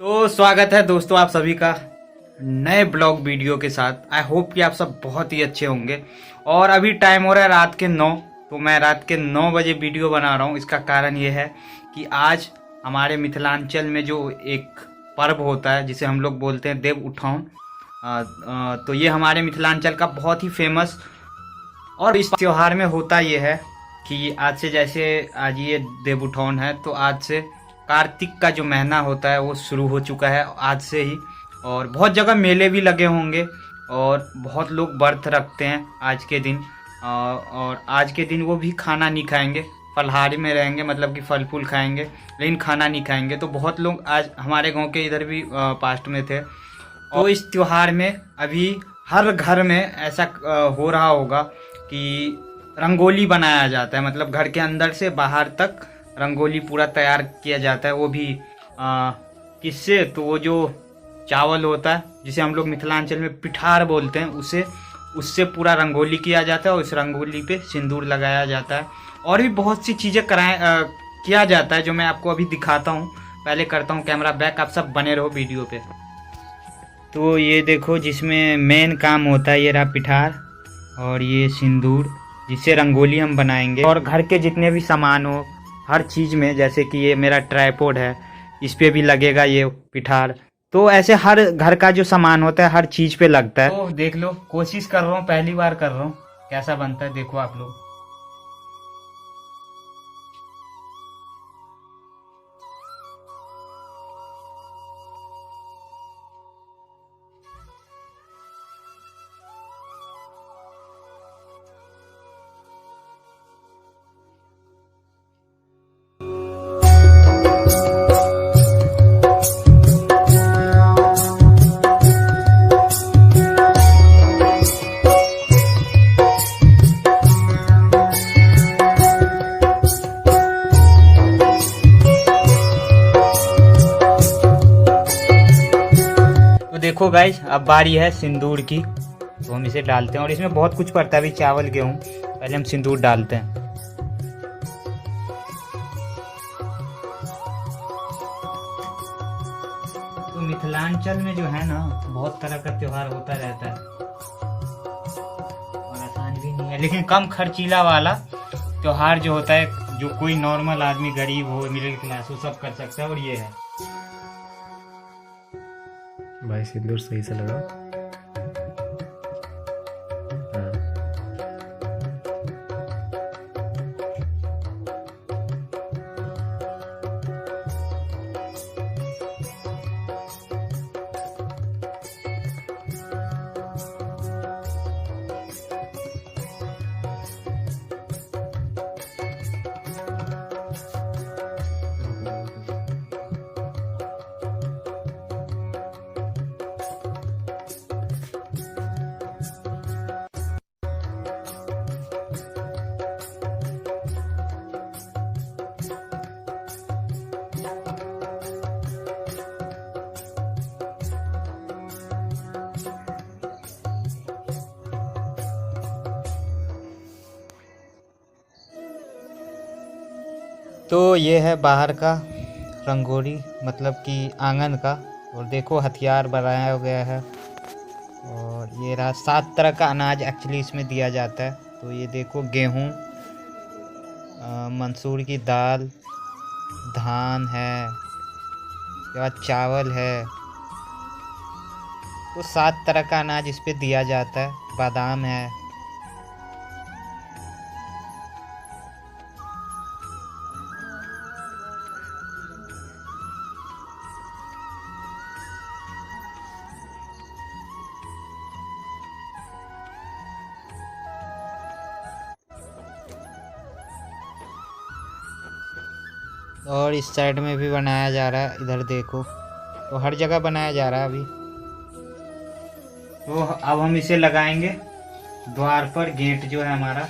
तो स्वागत है दोस्तों आप सभी का नए ब्लॉग वीडियो के साथ। आई होप कि आप सब बहुत ही अच्छे होंगे। और अभी टाइम हो रहा है रात के 9। तो मैं रात के 9 बजे वीडियो बना रहा हूँ। इसका कारण ये है कि आज हमारे मिथिलांचल में जो एक पर्व होता है जिसे हम लोग बोलते हैं देव उठान। तो ये हमारे मिथिलांचल का बहुत ही फेमस और इस त्योहार में होता ये है कि आज से जैसे आज ये देव उठान है तो आज से कार्तिक का जो महीना होता है वो शुरू हो चुका है आज से ही। और बहुत जगह मेले भी लगे होंगे और बहुत लोग व्रत रखते हैं आज के दिन। और आज के दिन वो भी खाना नहीं खाएंगे, फलहारी में रहेंगे, मतलब कि फल फूल खाएंगे लेकिन खाना नहीं खाएंगे। तो बहुत लोग आज हमारे गांव के इधर भी पास्ट में थे। और इस त्योहार में अभी हर घर में ऐसा हो रहा होगा कि रंगोली बनाया जाता है, मतलब घर के अंदर से बाहर तक रंगोली पूरा तैयार किया जाता है। वो भी किससे, तो वो जो चावल होता है जिसे हम लोग मिथिलांचल में पिठार बोलते हैं उससे पूरा रंगोली किया जाता है और उस रंगोली पे सिंदूर लगाया जाता है। और भी बहुत सी चीज़ें किया जाता है जो मैं आपको अभी दिखाता हूँ। पहले करता हूँ कैमरा बैक, आप सब बने रहो वीडियो पे। तो ये देखो जिसमें मेन काम होता है ये रहा पिठार और ये सिंदूर जिससे रंगोली हम बनाएंगे। और घर के जितने भी सामान हो हर चीज़ में, जैसे कि ये मेरा ट्राइपॉड है इस पे भी लगेगा ये पिठार। तो ऐसे हर घर का जो सामान होता है हर चीज़ पे लगता है। तो देख लो, कोशिश कर रहा हूँ, पहली बार कर रहा हूँ, कैसा बनता है देखो आप लोग। देखो गाइस, अब बारी है सिंदूर की। तो हम इसे डालते हैं और इसमें बहुत कुछ पड़ता है, अभी चावल गेहूँ। पहले हम सिंदूर डालते हैं। तो मिथिलांचल में जो है ना बहुत तरह का त्योहार होता रहता है और आसान भी नहीं है, लेकिन कम खर्चीला वाला त्योहार जो होता है, जो कोई नॉर्मल आदमी गरीब हो मिडिल क्लास हो सब कर सकता है, और ये है। भाई सिंदूर सही से लगा। तो ये है बाहर का रंगोली, मतलब कि आंगन का। और देखो हथियार बनाया गया है और ये रहा 7 तरह का अनाज एक्चुअली इसमें दिया जाता है। तो ये देखो गेहूँ, मसूर की दाल, धान है, उसके बाद चावल है। तो 7 तरह का अनाज इस पे दिया जाता है, बादाम है। और इस साइड में भी बनाया जा रहा है, इधर देखो। तो हर जगह बनाया जा रहा है अभी। तो अब हम इसे लगाएंगे द्वार पर, गेट जो है हमारा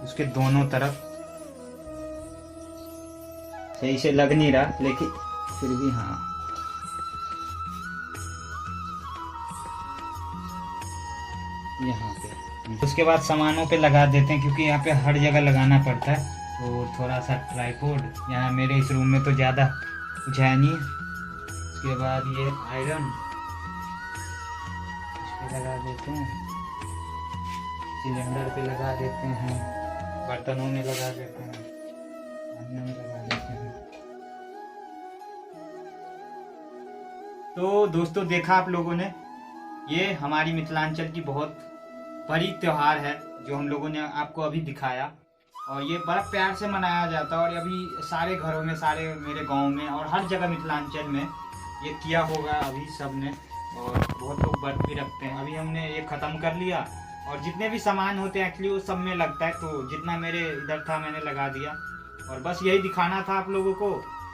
उसके दोनों तरफ। सही से लग नहीं रहा लेकिन फिर भी हाँ। यहाँ पे उसके बाद सामानों पे लगा देते हैं क्योंकि यहाँ पे हर जगह लगाना पड़ता है। तो थोड़ा सा ट्राइपॉड, यहाँ मेरे इस रूम में तो ज़्यादा कुछ है नहीं। उसके बाद ये आयरन इस पे लगा देते हैं, सिलेंडर पे लगा देते हैं, बर्तनों में लगा देते हैं, पानी में लगा देते हैं। तो दोस्तों देखा आप लोगों ने, ये हमारी मिथिलांचल की बहुत बड़ी त्योहार है जो हम लोगों ने आपको अभी दिखाया, और ये बड़ा प्यार से मनाया जाता है। और अभी सारे घरों में, सारे मेरे गांव में और हर जगह मिथिलांचल में ये किया होगा अभी सब ने, और बहुत लोग व्रत भी रखते हैं। अभी हमने ये ख़त्म कर लिया, और जितने भी सामान होते हैं एक्चुअली वो सब में लगता है, तो जितना मेरे इधर था मैंने लगा दिया। और बस यही दिखाना था आप लोगों को,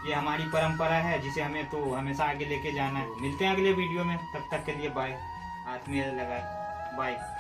ये हमारी परंपरा है जिसे हमें तो हमेशा आगे लेके जाना है। मिलते हैं अगले वीडियो में, तब तक के लिए बाय। हाथ में लगाए, बाय।